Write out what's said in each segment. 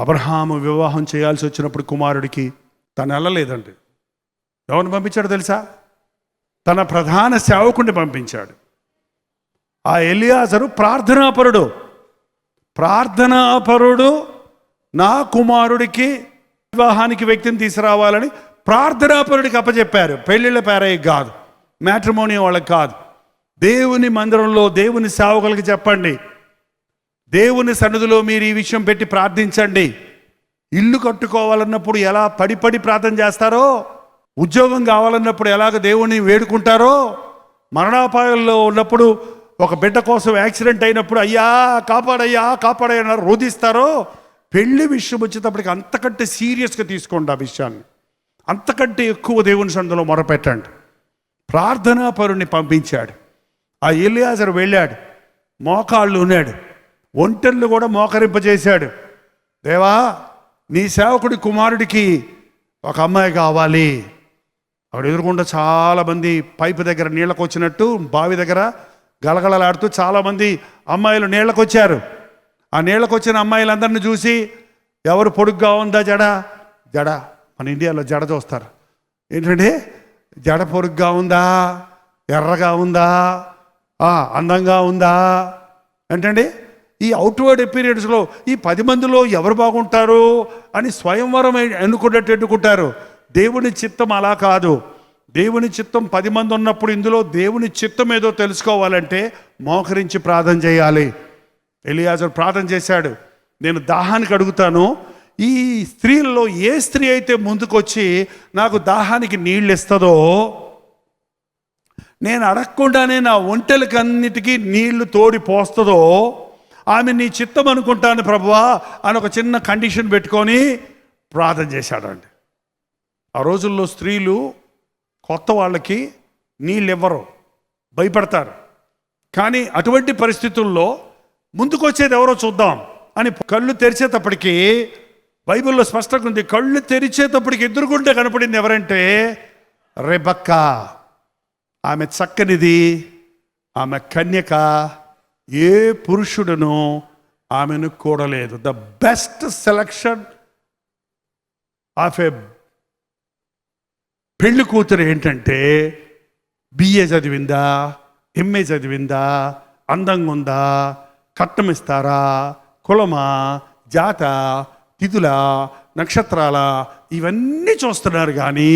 అబ్రహాము వివాహం చేయాల్సి వచ్చినప్పుడు కుమారుడికి తను వెళ్ళలేదండి. ఎవరిని పంపించాడు తెలుసా? తన ప్రధాన సేవకుడిని పంపించాడు. ఆ ఎలియాజరు ప్రార్థనాపరుడు నా కుమారుడికి వివాహానికి వ్యక్తిని తీసుకురావాలని ప్రార్థనాపరుడికి అప్పచెప్పారు. పెళ్ళిళ్ళ పేరయ్య కాదు, మ్యాట్రిమోనీ వాళ్ళకి కాదు. దేవుని మందిరంలో దేవుని సేవకులకి చెప్పండి, దేవుని సన్నిధిలో మీరు ఈ విషయం పెట్టి ప్రార్థించండి. ఇల్లు కట్టుకోవాలన్నప్పుడు ఎలా పడి ప్రార్థన చేస్తారో, ఉద్యోగం కావాలన్నప్పుడు ఎలాగ దేవుని వేడుకుంటారో, మరణాపాయంలో ఉన్నప్పుడు ఒక బిడ్డ కోసం యాక్సిడెంట్ అయినప్పుడు అయ్యా కాపాడయ్యా రోధిస్తారో, పెళ్లి విషయం వచ్చేటప్పటికి అంతకంటే సీరియస్గా తీసుకోండి. ఆ విషయాన్ని అంతకంటే ఎక్కువ దేవుని సన్నిధిలో మొరపెట్టండి. ప్రార్థనాపరుణ్ణి పంపించాడు. ఆ ఎలియాజరు వెళ్ళాడు, మోకాళ్ళు ఉన్నాడు, ఒంటెళ్ళు కూడా మోకరింపజేశాడు. దేవా, నీ సేవకుడి కుమారుడికి ఒక అమ్మాయి కావాలి. అక్కడ ఎదురుకుండా చాలామంది పైపు దగ్గర నీళ్ళకు వచ్చినట్టు బావి దగ్గర గలగలలాడుతూ చాలామంది అమ్మాయిలు నీళ్ళకు వచ్చారు. ఆ నీళ్ళకు వచ్చిన అమ్మాయిలందరినీ చూసి ఎవరు పొడుగ్గా ఉందా జడ మన ఇండియాలో జడ చూస్తారు. ఏంటంటే జడ పొడుగ్గా ఉందా, ఎర్రగా ఉందా, అందంగా ఉందా ఏంటండి. ఈ అవుట్వర్డ్ అపీరియన్స్లో ఈ 10 మందిలో ఎవరు బాగుంటారు అని స్వయంవరం ఎన్నుకుంటారు. దేవుని చిత్తం అలా కాదు. దేవుని చిత్తం 10 మంది ఉన్నప్పుడు ఇందులో దేవుని చిత్తం ఏదో తెలుసుకోవాలంటే మోకరించి ప్రార్థన చేయాలి. ఎలియాజరు ప్రార్థన చేశాడు, నేను దాహానికి అడుగుతాను, ఈ స్త్రీలలో ఏ స్త్రీ అయితే ముందుకొచ్చి నాకు దాహానికి నీళ్ళు ఇస్తుందో, నేను అడగకుండానే నా ఒంటెలకన్నిటికీ నీళ్లు తోడి పోస్తుందో ఆమె నీ చిత్తం అనుకుంటాను ప్రభువా అని ఒక చిన్న కండిషన్ పెట్టుకొని ప్రార్థన చేశాడండి. ఆ రోజుల్లో స్త్రీలు కొత్త వాళ్ళకి నీళ్ళు ఇవ్వరు, భయపడతారు. కానీ అటువంటి పరిస్థితుల్లో ముందుకొచ్చేది ఎవరో చూద్దాం అని కళ్ళు తెరిచేటప్పటికి బైబిల్లో స్పష్టంగా ఉంది, కళ్ళు తెరిచేటప్పటికి ఎదురుగుంటే కనపడింది ఎవరంటే రెబెక్కా. ఆమె చక్కనిది, ఆమె కన్యక, ఏ పురుషుడును ఆమెను కూడలేదు. ద బెస్ట్ సెలక్షన్ ఆఫ్ ఏ పెళ్లి కూతురు ఏంటంటే బిఏ చదివిందా, ఎంఏ చదివిందా, అందంగా ఉందా, కట్నం ఇస్తారా, కులమా, జాత, తిథుల, నక్షత్రాల, ఇవన్నీ చూస్తున్నారు. కానీ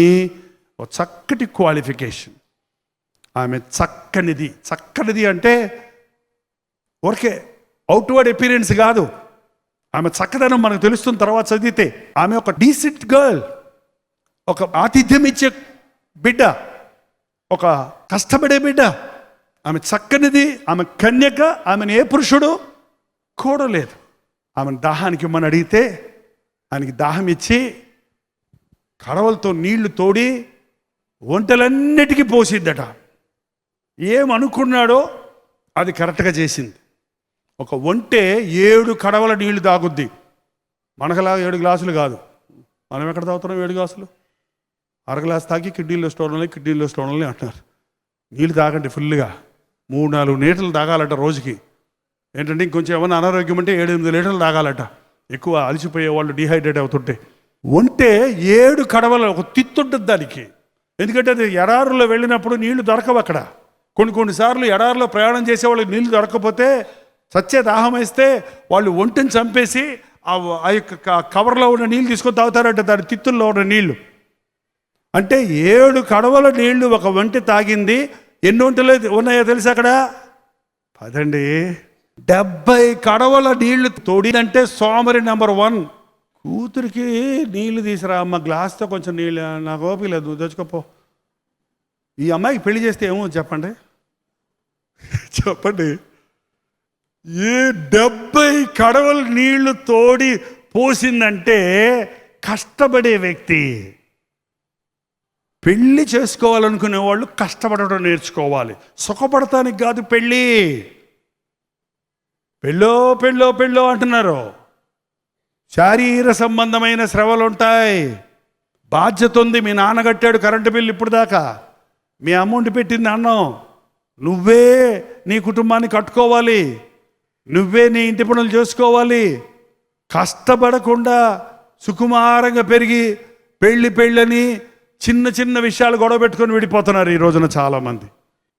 ఒక చక్కటి క్వాలిఫికేషన్, ఆమె చక్కనిది అంటే ఓకే అవుట్వర్డ్ అపీరెన్స్ కాదు, ఆమె చక్కదనం మనకు తెలుస్తున్న తర్వాత చదివితే. ఆమె ఒక డీసెంట్ గర్ల్, ఒక ఆతిథ్యం ఇచ్చే బిడ్డ, ఒక కష్టపడే బిడ్డ. ఆమె చక్కనిది, ఆమె కన్యక, ఆమెను ఏ పురుషుడు కూడలేదు. ఆమెను దాహానికి ఇమ్మని అడిగితే ఆయనకి దాహం ఇచ్చి కడవలతో నీళ్లు తోడి ఒంటెలన్నిటికీ పోసిద్దట. ఏమనుకున్నాడో అది కరెక్ట్గా చేసింది. ఒక ఒంటె 7 కడవల నీళ్లు తాగుద్ది. మనకలా 7 గ్లాసులు కాదు. మనం ఎక్కడ తాగుతున్నాం 7 గ్లాసులు? అర గ్లాసు తాగి కిడ్నీలో స్టోన్లని అంటున్నారు. నీళ్ళు తాగండి ఫుల్గా, 3-4 లీటర్లు తాగాలట రోజుకి. ఏంటంటే ఇంకొంచెం ఏమన్నా అనారోగ్యం అంటే 7-8 లీటర్లు తాగాలట, ఎక్కువ అలసిపోయే వాళ్ళు, డిహైడ్రేట్ అవుతుంటే. ఒంటె 7 కడవల ఒక తిత్తుంటుంది దానికి. ఎందుకంటే అది ఎడారులో వెళ్ళినప్పుడు నీళ్లు దొరకవు అక్కడ. కొన్నిసార్లు ఎడారిలో ప్రయాణం చేసే వాళ్ళకి నీళ్లు దొరకకపోతే, చచ్చే దాహం వేస్తే వాళ్ళు ఒంటిని చంపేసి ఆ యొక్క కవర్లో ఉన్న నీళ్ళు తీసుకొని తాగుతారంట, దాని తిత్తుల్లో ఉన్న నీళ్లు. అంటే 7 కడవల నీళ్లు ఒక ఒంటె తాగింది. ఎన్ని ఒంటెలు ఉన్నాయో తెలుసు అక్కడ? 10 70 కడవల నీళ్లు తోడినంటే సోమరి నెంబర్ 1. కూతురికి నీళ్లు తీసురా అమ్మ, గ్లాస్తో కొంచెం నీళ్ళు, నాకు ఓపిక లేదు, నువ్వు తెచ్చుకోపో. ఈ అమ్మాయికి పెళ్లి చేస్తే ఏమో చెప్పండి. ఏ 70 కడవల నీళ్లు తోడి పోసిందంటే కష్టపడే వ్యక్తి. పెళ్ళి చేసుకోవాలనుకునే వాళ్ళు కష్టపడటం నేర్చుకోవాలి, సుఖపడటానికి కాదు పెళ్ళి. పెళ్ళో అంటున్నారు. శారీర సంబంధమైన శ్రవలు ఉంటాయి, బాధ్యత ఉంది. మీ నాన్న కట్టాడు కరెంటు బిల్లు ఇప్పుడు దాకా, మీ అమౌంట్ పెట్టింది అన్నం, నువ్వే నీ కుటుంబాన్ని కట్టుకోవాలి, నువ్వే నీ ఇంటి పనులు చేసుకోవాలి. కష్టపడకుండా సుకుమారంగా పెరిగి పెళ్ళని చిన్న చిన్న విషయాలు గొడవ పెట్టుకొని విడిపోతున్నారు ఈ రోజున చాలామంది.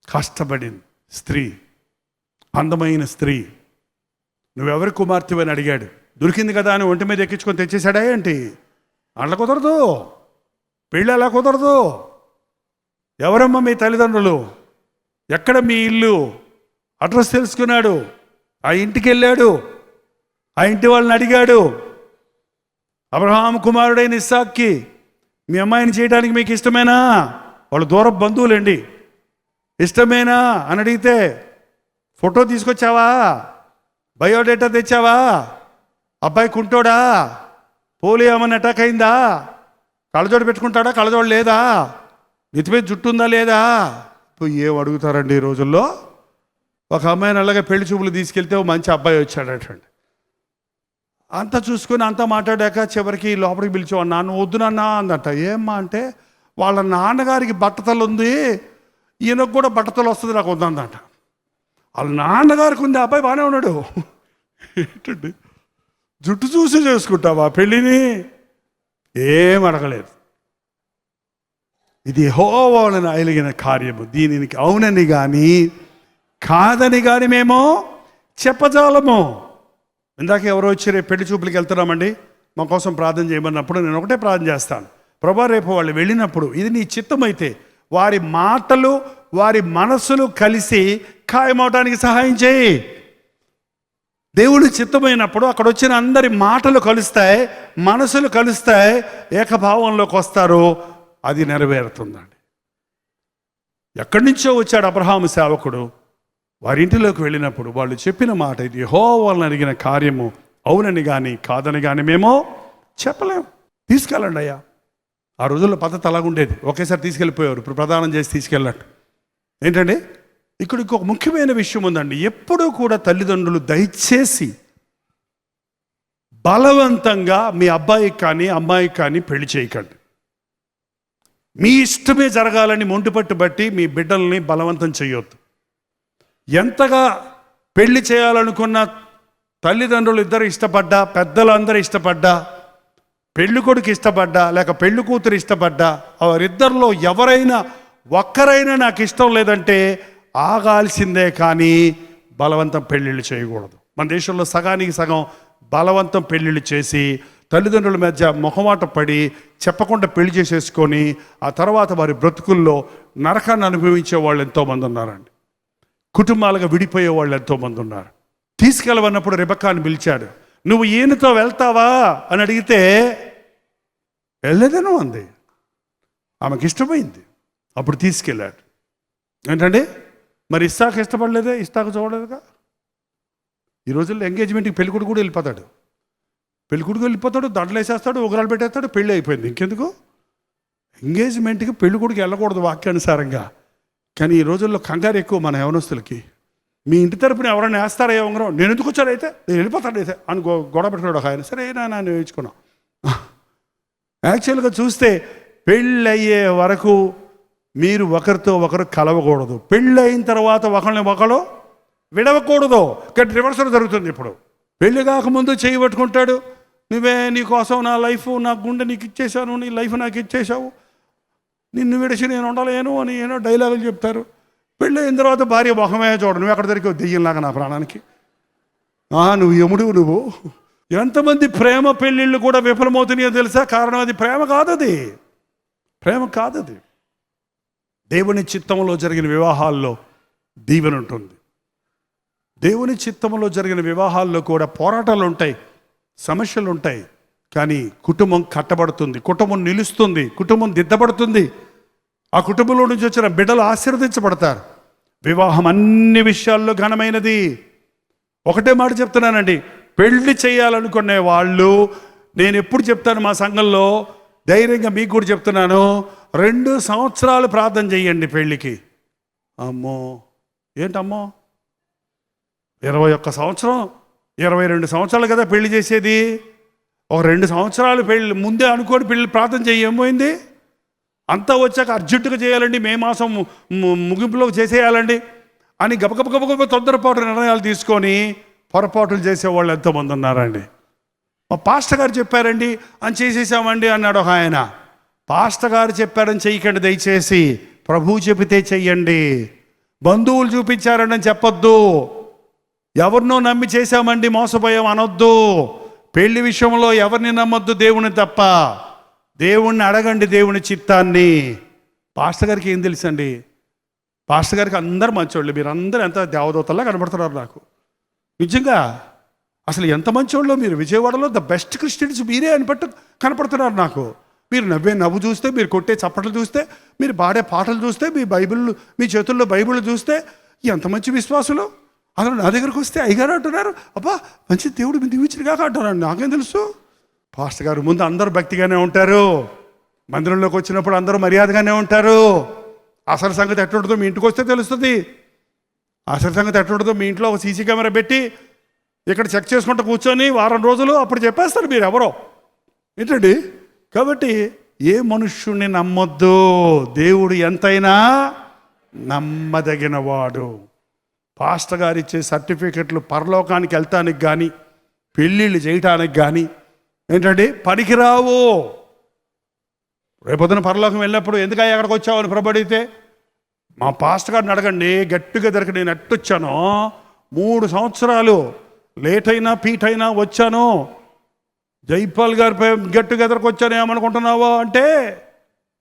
కష్టపడింది స్త్రీ, అందమైన స్త్రీ, నువ్వెవరి కుమార్తె అని అడిగాడు. దొరికింది కదా అని ఒంటి మీద ఎక్కించుకొని తెచ్చేసాడా ఏంటి? అట్లా కుదరదు. పెళ్ళి అలా కుదరదు. ఎవరమ్మా మీ తల్లిదండ్రులు? ఎక్కడ మీ ఇల్లు? అడ్రస్ తెలుసుకున్నాడు. ఆ ఇంటికి వెళ్ళాడు. ఆ ఇంటి వాళ్ళని అడిగాడు. అబ్రహాము కుమారుడైన ఇస్సాక్కి మీ అమ్మాయిని చేయడానికి మీకు ఇష్టమేనా? వాళ్ళు దూర బంధువులండి. ఇష్టమేనా అని అడిగితే ఫోటో తీసుకొచ్చావా? బయోడేటా తెచ్చావా? అబ్బాయి కుంటోడా? పోలియో ఏమన్నా అటాక్ అయిందా? కళ్ళజోడు పెట్టుకుంటాడా? కళ్ళజోడు లేదా? నెత్తిమీద జుట్టు ఉందా లేదా? ఇప్పుడు ఏం అడుగుతారండి ఈ రోజుల్లో? ఒక అమ్మాయిని అలాగే పెళ్లి చూపులు తీసుకెళ్తే ఓ మంచి అబ్బాయి వచ్చాడటండి. అంతా చూసుకుని అంతా మాట్లాడాక చివరికి లోపలికి పిలిచి నాన్న వద్దు నాన్న అందట. ఏమ్మా అంటే వాళ్ళ నాన్నగారికి బట్టతలు ఉంది, ఈయనకు కూడా బట్టతలు వస్తుంది, నాకు వద్దందట. వాళ్ళ నాన్నగారికి ఉంది, అబ్బాయి బాగానే ఉన్నాడు. ఏంటండి జుట్టు చూసి చేసుకుంటావా పెళ్ళిని? ఏం అడగలేదు. ఇది యెహోవాను అలిగిన కార్యము, దీనికి అవునని కానీ కాదని కానీ మేము చెప్పజాలము. ఇందాక ఎవరో వచ్చి రేపు పెళ్లి చూపులకి వెళ్తున్నామండి, మా కోసం ప్రార్థన చేయమన్నప్పుడు నేను ఒకటే ప్రార్థన చేస్తాను. ప్రభా రేపు వాళ్ళు వెళ్ళినప్పుడు ఇది నీ చిత్తమైతే వారి మాటలు వారి మనస్సులు కలిసి ఖాయమవటానికి సహాయం చేయి. దేవుడి చిత్తమైనప్పుడు అక్కడ వచ్చిన అందరి మాటలు కలుస్తాయి, మనసులు కలుస్తాయి, ఏకభావంలోకి వస్తారు. అది నెరవేరుతుందండి. ఎక్కడి నుంచో వచ్చాడు అబ్రహాము సేవకుడు. వారింటిలోకి వెళ్ళినప్పుడు వాళ్ళు చెప్పిన మాట ఇది యెహోవాను అడిగిన కార్యము, అవునని కానీ కాదని కానీ మేము చెప్పలేము. తీసుకెళ్ళండి అయ్యా. ఆ రోజుల్లో పద్ధతి అలాగుండేది, ఒకేసారి తీసుకెళ్ళిపోయారు. ఇప్పుడు ప్రదానం చేసి తీసుకెళ్ళట్టు. ఏంటండి ఇక్కడ ఇంకొక ముఖ్యమైన విషయం ఉందండి. ఎప్పుడూ కూడా తల్లిదండ్రులు దయచేసి బలవంతంగా మీ అబ్బాయికి కానీ అమ్మాయికి కానీ పెళ్లి చేయకండి. మీ ఇష్టమే జరగాలని మొండిపట్టు బట్టి మీ బిడ్డల్ని బలవంతం చేయొద్దు. ఎంతగా పెళ్లి చేయాలనుకున్న తల్లిదండ్రులు ఇద్దరు ఇష్టపడ్డా, పెద్దలందరూ ఇష్టపడ్డా, పెళ్లి కొడుకు ఇష్టపడ్డా లేక పెళ్లి కూతురు ఇష్టపడ్డా, వారిద్దరిలో ఎవరైనా ఒక్కరైనా నాకు ఇష్టం లేదంటే ఆగాల్సిందే కానీ బలవంతం పెళ్ళిళ్ళు చేయకూడదు. మన దేశంలో సగానికి సగం బలవంతం పెళ్ళిళ్ళు చేసి తల్లిదండ్రుల మధ్య మొహమాట పడి చెప్పకుండా పెళ్లి చేసేసుకొని ఆ తర్వాత వారి బ్రతుకుల్లో నరకాన్ని అనుభవించే వాళ్ళు ఎంతోమంది ఉన్నారండి. కుటుంబాలుగా విడిపోయే వాళ్ళు ఎంతోమంది ఉన్నారు. తీసుకెళ్ళవన్నప్పుడు రెబెక్కాని పిలిచాడు. నువ్వు ఈయనతో వెళ్తావా అని అడిగితే వెళ్ళలేదను అంది. ఆమెకి ఇష్టమైంది. అప్పుడు తీసుకెళ్ళాడు. ఏంటంటే మరి ఇస్సాకు ఇష్టపడలేదే? ఇస్సాకు చూడలేదుగా. ఈ రోజుల్లో ఎంగేజ్మెంట్కి పెళ్ళికొడుకు కూడా వెళ్ళిపోతాడు. పెళ్ళికొడుకు వెళ్ళిపోతాడు, దండలు వేసేస్తాడు, ఉగ్రాలు పెట్టేస్తాడు, పెళ్ళి అయిపోయింది. ఇంకెందుకు ఎంగేజ్మెంట్కి పెళ్ళికొడుకు వెళ్ళకూడదు వాక్యానుసారంగా. కానీ ఈ రోజుల్లో కంగారు ఎక్కువ మన యవనస్తులకి. మీ ఇంటి తరపున ఎవరైనా వేస్తారా ఉంగరం? నేను ఎందుకు వచ్చాడు అయితే, నేను వెళ్ళిపోతాడు అయితే అని గొడవ పెట్టుకున్నాడు ఒక ఆయన. సరే నేను వేయించుకున్నాం. యాక్చువల్గా చూస్తే పెళ్ళి అయ్యే వరకు మీరు ఒకరితో ఒకరు కలవకూడదు. పెళ్ళి అయిన తర్వాత ఒకరిని ఒకరు విడవకూడదు. కానీ రివర్సల్ జరుగుతుంది. ఇప్పుడు పెళ్ళి కాకముందు చేయి పట్టుకుంటాడు. నువ్వే నీ కోసం నా లైఫ్, నా గుండె నీకు ఇచ్చేసాను, నీ లైఫ్ నాకు ఇచ్చేసావు, నిన్ను విడిచి నేను ఉండలేను అని ఏనో డైలాగులు చెప్తారు. పెళ్ళి అయిన తర్వాత భార్య మొహమే చూడ, నువ్వు ఎక్కడ దొరికావు దెయ్యంలాగా నా ప్రాణానికి, నువ్వు యముడు నువ్వు. ఎంతమంది ప్రేమ పెళ్ళిళ్ళు కూడా విఫలమవుతున్నాయో తెలుసా? కారణం అది ప్రేమ కాదది, ప్రేమ కాదది. దేవుని చిత్తంలో జరిగిన వివాహాల్లో దీవెన ఉంటుంది. దేవుని చిత్తంలో జరిగిన వివాహాల్లో కూడా పోరాటాలు ఉంటాయి, సమస్యలు ఉంటాయి. కానీ కుటుంబం కట్టబడుతుంది, కుటుంబం నిలుస్తుంది, కుటుంబం దిద్దబడుతుంది. ఆ కుటుంబంలో నుంచి వచ్చిన బిడ్డలు ఆశీర్వదించబడతారు. వివాహం అన్ని విషయాల్లో ఘనమైనది. ఒకటే మాట చెప్తున్నానండి, పెళ్లి చేయాలనుకునే వాళ్ళు, నేను ఎప్పుడు చెప్తాను మా సంఘంలో, ధైర్యంగా మీకు కూడా చెప్తున్నాను, 2 సంవత్సరాలు ప్రార్థన చేయండి పెళ్ళికి. అమ్మో ఏంటమ్మో 21 సంవత్సరం 22 సంవత్సరాలు కదా పెళ్లి చేసేది. ఒక 2 సంవత్సరాలు పెళ్ళి ముందే అనుకోని పెళ్ళి ప్రార్థన చేయకపోయింది. అంతా వచ్చాక అర్జెంటుగా చేయాలండి, మే మాసం ముగింపులో చేసేయాలండి అని గబగబ తొందరపాటు నిర్ణయాలు తీసుకొని పొరపాటులు చేసేవాళ్ళు ఎంతోమంది ఉన్నారండి. మా పాస్టర్ గారు చెప్పారండి అని చేసేసామండి అన్నాడు ఒక ఆయన. పాస్టర్ గారు చెప్పారని చెయ్యకండి దయచేసి, ప్రభువు చెబితే చెయ్యండి. బంధువులు చూపించారని చెప్పొద్దు. ఎవరినో నమ్మి చేశామండి మోసపోయాం అనొద్దు. పెళ్లి విషయంలో ఎవరిని నమ్మొద్దు, దేవుని తప్ప. దేవుణ్ణి అడగండి, దేవుని చిత్తాన్ని. పాస్టర్ గారికి ఏం తెలుసండి? పాస్టర్ గారికి అందరు మంచోళ్ళు. మీరు అందరూ ఎంత దేవదూతల్లా కనబడుతున్నారు నాకు నిజంగా. అసలు ఎంత మంచోళ్ళో మీరు. విజయవాడలో ద బెస్ట్ క్రిస్టియన్స్ మీరే అని పట్టు కనపడుతున్నారు నాకు. మీరు నవ్వు చూస్తే, మీరు కొట్టే చప్పట్లు చూస్తే, మీరు పాడే పాటలు చూస్తే, మీ బైబిల్, మీ చేతుల్లో బైబిల్ చూస్తే ఎంత మంచి విశ్వాసులు. అసలు నా దగ్గరకు వస్తే అయ్యగారు అంటున్నారు, అబ్బా మంచి దేవుడు మీ దీవించినగా అంటున్నాను. నాకేం తెలుసు? పాస్టర్ గారు ముందు అందరూ భక్తిగానే ఉంటారు, మందిరంలోకి వచ్చినప్పుడు అందరూ మర్యాదగానే ఉంటారు. అసలు సంగతి ఎట్లుంటుందో మీ ఇంటికి వస్తే తెలుస్తుంది. అసలు సంగతి ఎట్లుంటుందో మీ ఇంట్లో ఒక సీసీ కెమెరా పెట్టి ఇక్కడ చెక్ చేసుకుంటూ కూర్చొని వారం రోజులు అప్పుడు చెప్పేస్తారు మీరు ఎవరో ఏంటండి. కాబట్టి ఏ మనుష్యుణ్ణి నమ్మొద్దు. దేవుడు ఎంతైనా నమ్మదగిన వాడు. పాస్టర్ గారు ఇచ్చే సర్టిఫికెట్లు పరలోకానికి వెళ్తానికి కానీ, పెళ్ళిళ్ళు చేయటానికి కానీ ఏంటంటే పనికిరావు. రేపొద్దున పరలోకం వెళ్ళినప్పుడు ఎందుకయ్యా ఎక్కడికి వచ్చావు అని ప్రభడితే, మా పాస్టర్ గారిని అడగండి, గట్టిగా దొరికి నేను ఎట్టొచ్చానో 3 సంవత్సరాలు లేట్ అయినా పీట్ అయినా వచ్చాను. జైపాల్ గారిపై గెట్ టుగెదర్కి వచ్చాను ఏమనుకుంటున్నావో అంటే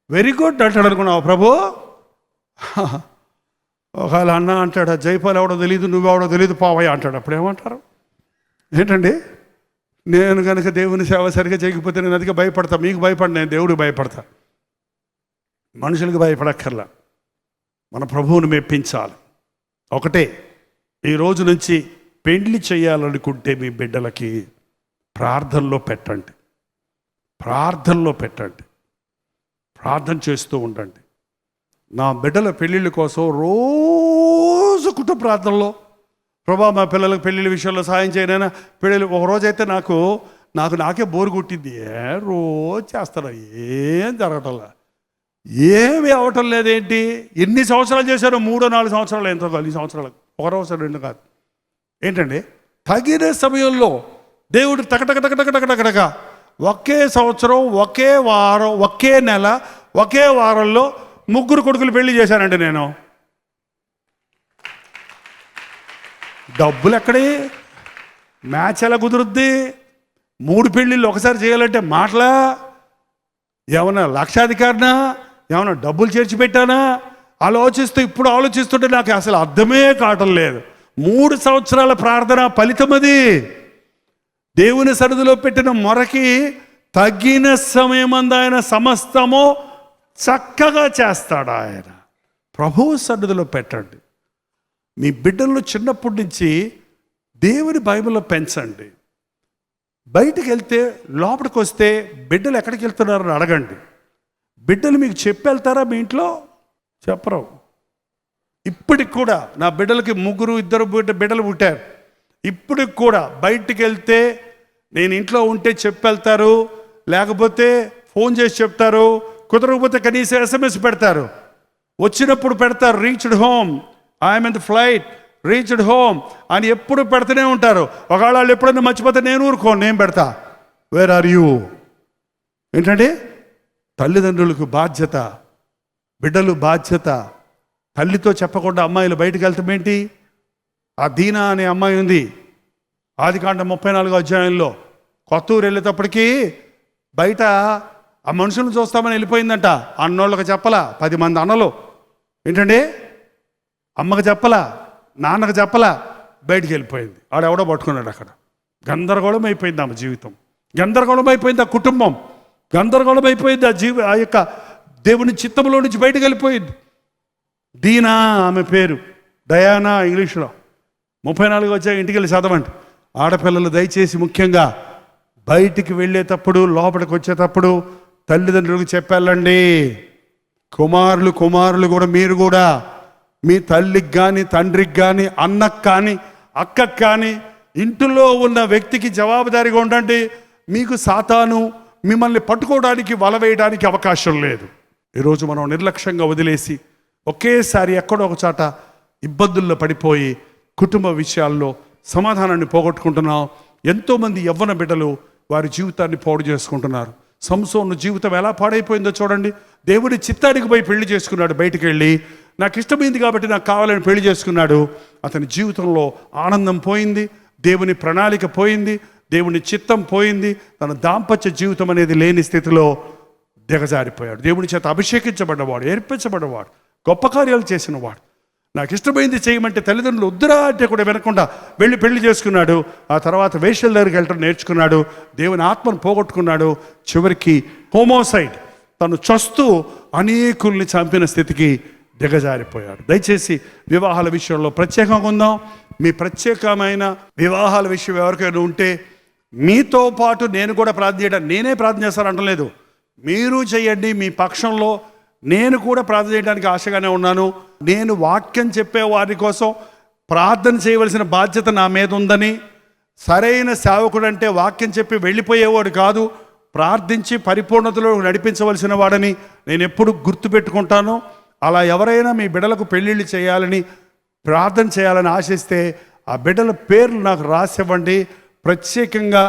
వెరీ గుడ్ అంటాడు అనుకున్నావు ప్రభు. ఒకవేళ అన్న అంటాడు, జైపాల్ ఎవడో తెలియదు, నువ్వెవడో తెలియదు పావయ్య అంటాడు. అప్పుడు ఏమంటారు? ఏంటండి, నేను కనుక దేవుని సేవ సరిగ్గా చేయకపోతే నేను అదిగా భయపడతా. మీకు భయపడి నేను దేవుడికి భయపడతా. మనుషులకు భయపడక్కర్లా, మన ప్రభువుని మెప్పించాలి. ఒకటే, ఈ రోజు నుంచి పెండ్లి చేయాలనుకుంటే మీ బిడ్డలకి ప్రార్థనలో పెట్టండి. ప్రార్థనలో పెట్టండి, ప్రార్థన చేస్తూ ఉండండి. నా బిడ్డల పెళ్ళిళ్ళ కోసం రోజు కుటుంబ ప్రార్థనలో, ప్రభా మా పిల్లలకు పెళ్ళిళ్ళ విషయంలో సాయం చేయనైనా. పెళ్ళిళ్ళు ఒకరోజైతే నాకే బోరు కొట్టింది. రోజు చేస్తాను, ఏం జరగటంలా, ఏమి అవటం లేదేంటి. ఎన్ని సంవత్సరాలు చేశారో, 3-4 సంవత్సరాలు, ఎంతో కాదు ఈ సంవత్సరాలకు, 1 సంవత్సరం 2 కాదు. ఏంటండి, తగిన సమయంలో దేవుడు టకటకటకటకటకటక ఒకే సంవత్సరం, ఒకే వారం, ఒకే నెల, ఒకే వారంలో 3 కొడుకులు పెళ్లి చేశానండి నేను. డబ్బులు ఎక్కడి, మ్యాచ్ ఎలా కుదురుద్ది? 3 పెళ్ళిళ్ళు ఒకసారి చేయాలంటే మాటలా? ఏమన్నా లక్షాధికారినా, ఏమన్నా డబ్బులు చేర్చి పెట్టానా? ఇప్పుడు ఆలోచిస్తుంటే నాకు అసలు అర్థమే కావటం లేదు. 3 సంవత్సరాల ప్రార్థన ఫలితం అది. దేవుని సన్నిధిలో పెట్టిన మొరకి తగిన సమయమందు ఆయన సమస్తము చక్కగా చేస్తాడు ఆయన. ప్రభువు సన్నిధిలో పెట్టండి. మీ బిడ్డలను చిన్నప్పటి నుంచి దేవుని బైబిల్లో పెంచండి. బయటికి వెళ్తే, లోపలికి వస్తే బిడ్డలు ఎక్కడికి వెళ్తున్నారని అడగండి. బిడ్డలు మీకు చెప్పి వెళ్తారా? మీ ఇంట్లో చెప్పరు. ఇప్పటికి కూడా నా బిడ్డలకి 2 బిడ్డలు పుట్టారు. ఇప్పటికి కూడా బయటికి వెళ్తే నేను ఇంట్లో ఉంటే చెప్పి వెళ్తారు, లేకపోతే ఫోన్ చేసి చెప్తారు, కుదరకపోతే కనీసం SMS పెడతారు. వచ్చినప్పుడు పెడతారు, reached home, I'm in the flight, reached home అని ఎప్పుడు పెడుతూనే ఉంటారు. ఒకవేళ వాళ్ళు ఎప్పుడైనా మర్చిపోతే నేను ఊరుకోను, నేను పెడతా, వేర్ ఆర్ యూ. ఏంటంటే తల్లిదండ్రులకు బాధ్యత, బిడ్డలు బాధ్యత. తల్లితో చెప్పకుండా అమ్మాయిలు బయటకు వెళ్తామేంటి? ఆ దీనా అనే అమ్మాయి ఉంది, ఆదికాండం 34వ అధ్యాయంలో. కొత్తూరు వెళ్ళేటప్పటికీ బయట ఆ మనుషులను చూస్తామని వెళ్ళిపోయిందంట. అన్నోళ్ళకి చెప్పలా, 10 మంది అన్నలు. ఏంటండి, అమ్మకి చెప్పలా, నాన్నకు చెప్పలా, బయటికి వెళ్ళిపోయింది. ఆడెవడో పట్టుకున్నాడు. అక్కడ గందరగోళం అయిపోయింది ఆమె జీవితం, గందరగోళం అయిపోయింది ఆ కుటుంబం, గందరగోళం అయిపోయింది ఆ యొక్క దేవుని చిత్తంలో నుంచి బయటకు వెళ్ళిపోయింది. దీనా ఆమె పేరు, డయానా ఇంగ్లీష్లో. 34 వచ్చాక ఇంటికి వెళ్ళి చదవండి. ఆడపిల్లలు దయచేసి ముఖ్యంగా బయటికి వెళ్ళేటప్పుడు, లోపలికి వచ్చేటప్పుడు తల్లిదండ్రులకు చెప్పాలండి. కుమారులు కూడా, మీరు కూడా మీ తల్లికి కానీ, తండ్రికి కానీ, అన్నకు కానీ, అక్కకు కానీ, ఇంటిలో ఉన్న వ్యక్తికి జవాబుదారీగా ఉండండి. మీకు సాతాను మిమ్మల్ని పట్టుకోవడానికి, వల వేయడానికి అవకాశం లేదు. ఈరోజు మనం నిర్లక్ష్యంగా వదిలేసి ఒకేసారి ఎక్కడో ఒక చోట ఇబ్బందుల్లో పడిపోయి కుటుంబ విషయాల్లో సమాధానాన్ని పోగొట్టుకుంటున్నాం. ఎంతోమంది యవ్వన బిడ్డలు వారి జీవితాన్ని పాడు చేసుకుంటున్నారు. సంసోను జీవితం ఎలా పాడైపోయిందో చూడండి. దేవుడి చిత్తానికి పోయి పెళ్లి చేసుకున్నాడు. బయటికి వెళ్ళి నాకు ఇష్టమైంది కాబట్టి నాకు కావాలని పెళ్లి చేసుకున్నాడు. అతని జీవితంలో ఆనందం పోయింది, దేవుని ప్రణాళిక పోయింది, దేవుని చిత్తం పోయింది. తన దాంపత్య జీవితం అనేది లేని స్థితిలో దిగజారిపోయాడు. దేవుని చేత అభిషేకించబడ్డవాడు, ఏర్పించబడ్డవాడు, గొప్ప కార్యాలు చేసినవాడు. నాకు ఇష్టమైంది చేయమంటే తల్లిదండ్రులు వద్దురా అంటే కూడా వినకుండా వెళ్ళి పెళ్లి చేసుకున్నాడు. ఆ తర్వాత వేశ్యల దగ్గరికి వెళ్ళటం నేర్చుకున్నాడు. దేవుని ఆత్మను పోగొట్టుకున్నాడు. చివరికి హోమోసైడ్, తను చస్తూ అనేకుల్ని చంపిన స్థితికి దిగజారిపోయాడు. దయచేసి వివాహాల విషయంలో ప్రత్యేకంగా ఉందాం. మీ ప్రత్యేకమైన వివాహాల విషయం ఎవరికైనా ఉంటే మీతో పాటు నేను కూడా ప్రార్థన చేయడం, నేనే ప్రార్థన చేస్తాను అంటలేదు, మీరు చేయండి. మీ పక్షంలో నేను కూడా ప్రార్థన చేయడానికి ఆశగానే ఉన్నాను. నేను వాక్యం చెప్పే వారి కోసం ప్రార్థన చేయవలసిన బాధ్యత నా మీద ఉందని, సరైన సేవకుడు అంటే వాక్యం చెప్పి వెళ్ళిపోయేవాడు కాదు, ప్రార్థించి పరిపూర్ణతలో నడిపించవలసిన వాడని నేను ఎప్పుడు గుర్తుపెట్టుకుంటాను. అలా ఎవరైనా మీ బిడ్డలకు పెళ్ళిళ్ళు చేయాలని, ప్రార్థన చేయాలని ఆశిస్తే ఆ బిడ్డల పేర్లు నాకు రాసివ్వండి. ప్రత్యేకంగా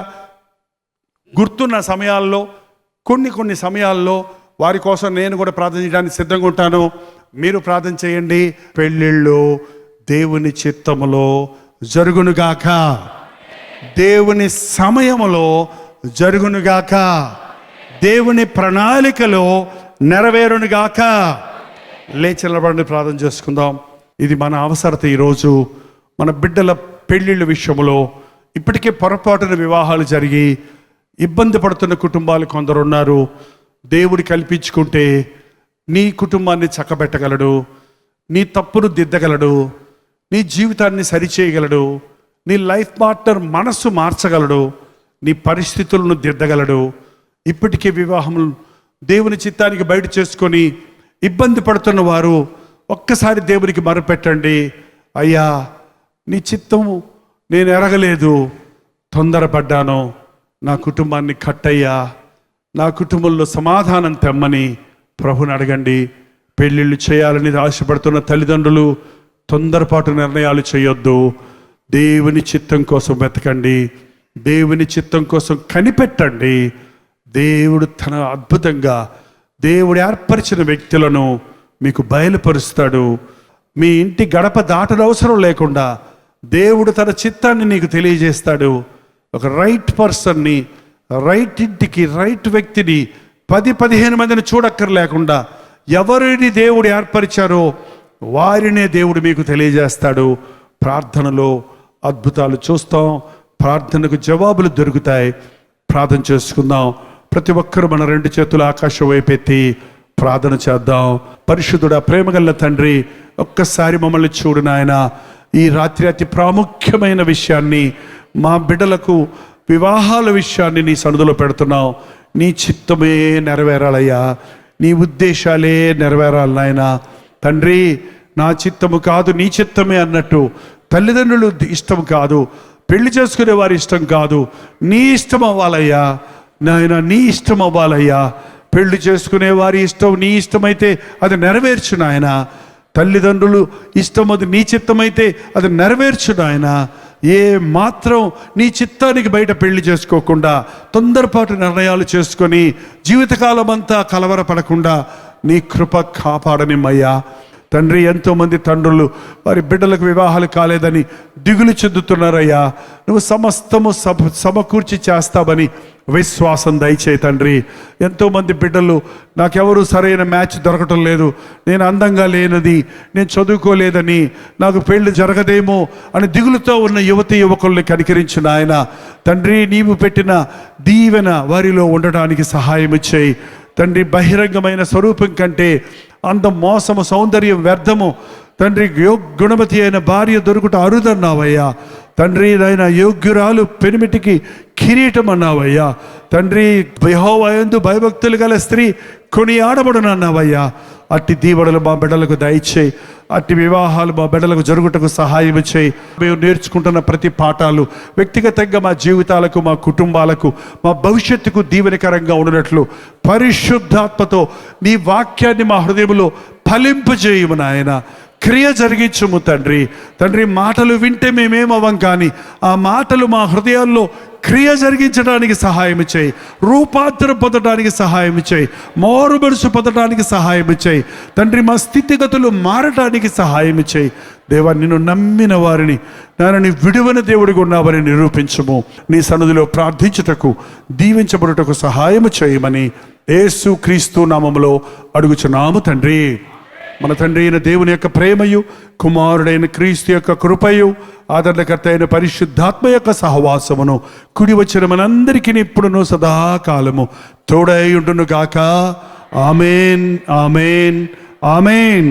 గుర్తున్న సమయాల్లో కొన్ని సమయాల్లో వారి కోసం నేను కూడా ప్రార్థన చేయడానికి సిద్ధంగా ఉంటాను. మీరు ప్రార్థన చేయండి. పెళ్ళిళ్ళు దేవుని చిత్తములో జరుగునుగాక, దేవుని సమయములో జరుగునుగాక, దేవుని ప్రణాళికలో నెరవేరునుగాక. లేచి నిలబడి ప్రార్థన చేసుకుందాం. ఇది మన అవసరత. ఈరోజు మన బిడ్డల పెళ్ళిళ్ళ విషయంలో ఇప్పటికే పొరపాటున వివాహాలు జరిగి ఇబ్బంది పడుతున్న కుటుంబాలు కొందరున్నారు. దేవుడు కల్పించుకుంటే నీ కుటుంబాన్ని చక్కబెట్టగలడు, నీ తప్పును దిద్దగలడు, నీ జీవితాన్ని సరిచేయగలడు, నీ లైఫ్ పార్ట్నర్ మనస్సు మార్చగలడు, నీ పరిస్థితులను దిద్దగలడు. ఇప్పటికే వివాహములు దేవుని చిత్తానికి బయట చేసుకొని ఇబ్బంది పడుతున్న వారు ఒక్కసారి దేవునికి మొరపెట్టండి. అయ్యా, నీ చిత్తము నేను ఎరగలేదు, తొందరపడ్డాను, నా కుటుంబాన్ని కట్టయ్యా, నా కుటుంబంలో సమాధానం తెమ్మని ప్రభుని అడగండి. పెళ్ళిళ్ళు చేయాలని ఆశపడుతున్న తల్లిదండ్రులు తొందరపాటు నిర్ణయాలు చేయొద్దు. దేవుని చిత్తం కోసం వెతకండి, దేవుని చిత్తం కోసం కనిపెట్టండి. దేవుడు తన అద్భుతంగా దేవుడు ఏర్పరిచిన వ్యక్తులను మీకు బయలుపరుస్తాడు. మీ ఇంటి గడప దాటనవసరం లేకుండా దేవుడు తన చిత్తాన్ని నీకు తెలియజేస్తాడు. ఒక రైట్ పర్సన్ని, రైట్ ఇంటికి, రైట్ వ్యక్తిని 10-15 మందిని చూడక్కర్లేకుండా ఎవరిని దేవుడు ఏర్పరిచారో వారినే దేవుడు మీకు తెలియజేస్తాడు. ప్రార్థనలో అద్భుతాలు చూస్తాం, ప్రార్థనకు జవాబులు దొరుకుతాయి. ప్రార్థన చేసుకుందాం. ప్రతి ఒక్కరు మన 2 చేతులు ఆకాశం వైపెత్తి ప్రార్థన చేద్దాం. పరిశుద్ధుడా, ప్రేమగల్ల తండ్రి, ఒక్కసారి మమ్మల్ని చూడు నాయన. ఈ రాత్రి అతి ప్రాముఖ్యమైన విషయాన్ని, మా బిడ్డలకు వివాహాల విషయాన్ని నీ సన్నిధిలో పెడుతున్నావు. నీ చిత్తమే నెరవేరాలయ్యా, నీ ఉద్దేశాలే నెరవేరాలి నాయన. తండ్రి, నా చిత్తము కాదు నీ చిత్తమే అన్నట్టు తల్లిదండ్రులు ఇష్టం కాదు, పెళ్లి చేసుకునే వారి ఇష్టం కాదు, నీ ఇష్టం అవ్వాలయ్యా నాయన, నీ ఇష్టం అవ్వాలయ్యా. పెళ్లి చేసుకునే వారి ఇష్టం నీ ఇష్టమైతే అది నెరవేర్చు నాయన. తల్లిదండ్రులు ఇష్టం అది నీ చిత్తమైతే అది నెరవేర్చు నాయన. ఏ మాత్రం నీ చిత్తానికి బయట పెళ్లి చేసుకోకుండా తొందరపాటు నిర్ణయాలు చేసుకొని జీవితకాలం అంతా కలవరపడకుండా నీ కృప కాపాడనిమ్మయ్యా. తండ్రి, ఎంతోమంది తండ్రులు వారి బిడ్డలకు వివాహాలు కాలేదని దిగులు చెందుతున్నారయ్యా. నువ్వు సమస్తము సమకూర్చి చేస్తావని విశ్వాసం దయచేయి తండ్రి. ఎంతోమంది బిడ్డలు నాకెవరు సరైన మ్యాచ్ దొరకటం లేదు, నేను అందంగా లేనది, నేను చదువుకోలేదని, నాకు పెళ్లి జరగదేమో అని దిగులుతో ఉన్న యువతి యువకుల్ని కనికరించు నాయన. తండ్రి, నీవు పెట్టిన దీవెన వారిలో ఉండడానికి సహాయం ఇచ్చేయి తండ్రి. బహిరంగమైన స్వరూపం కంటే అందం, మోసము, సౌందర్యం వ్యర్థము తండ్రి. గుణవతి అయిన భార్య దొరుకుట అరుదన్నావయ్యా తండ్రి. నాయన యోగ్యురాలు పెనిమిటికి కిరీటం అన్నావయ్యా తండ్రి. యెహోవా యందు భయభక్తులు గల స్త్రీ కొనియాడబడునన్నావయ్యా. అట్టి దీవెనలు మా బిడ్డలకు దయచేయి. అట్టి వివాహాలు మా బిడ్డలకు జరుగుటకు సహాయం చేయి. మేము నేర్చుకుంటున్న ప్రతి పాఠాలు వ్యక్తిగతంగా మా జీవితాలకు, మా కుటుంబాలకు, మా భవిష్యత్తుకు దీవెనకరంగా ఉన్నట్లు పరిశుద్ధాత్మతో నీ వాక్యాన్ని మా హృదయంలో ఫలింపజేయము నాయన. క్రియ జరిగించుము తండ్రి. తండ్రి, మాటలు వింటే మేమేమవ్వం, కానీ ఆ మాటలు మా హృదయాల్లో క్రియ జరిగించడానికి సహాయం చేయి. రూపాంతర పొందడానికి సహాయం చేయి. మారు మనసు పొందడానికి సహాయం చేయి తండ్రి. మా స్థితిగతులు మారటానికి సహాయం చేయి దేవా. నిన్ను నమ్మిన వారిని నీ విడువని దేవుడిగా ఉన్నావని నిరూపించము. నీ సన్నిధిలో ప్రార్థించుటకు, దీవించబడుటకు సహాయం చేయమని యేసు క్రీస్తు నామములో అడుగుచున్నాము తండ్రి. మన తండ్రి అయిన దేవుని యొక్క ప్రేమయు, కుమారుడైన క్రీస్తు యొక్క కృపయు, ఆదరణకర్త అయిన పరిశుద్ధాత్మ యొక్క సహవాసమును కుడి వచ్చిన మనందరికీ ఇప్పుడును సదాకాలము తోడై ఉండును గాక. ఆమేన్, ఆమేన్, ఆమేన్.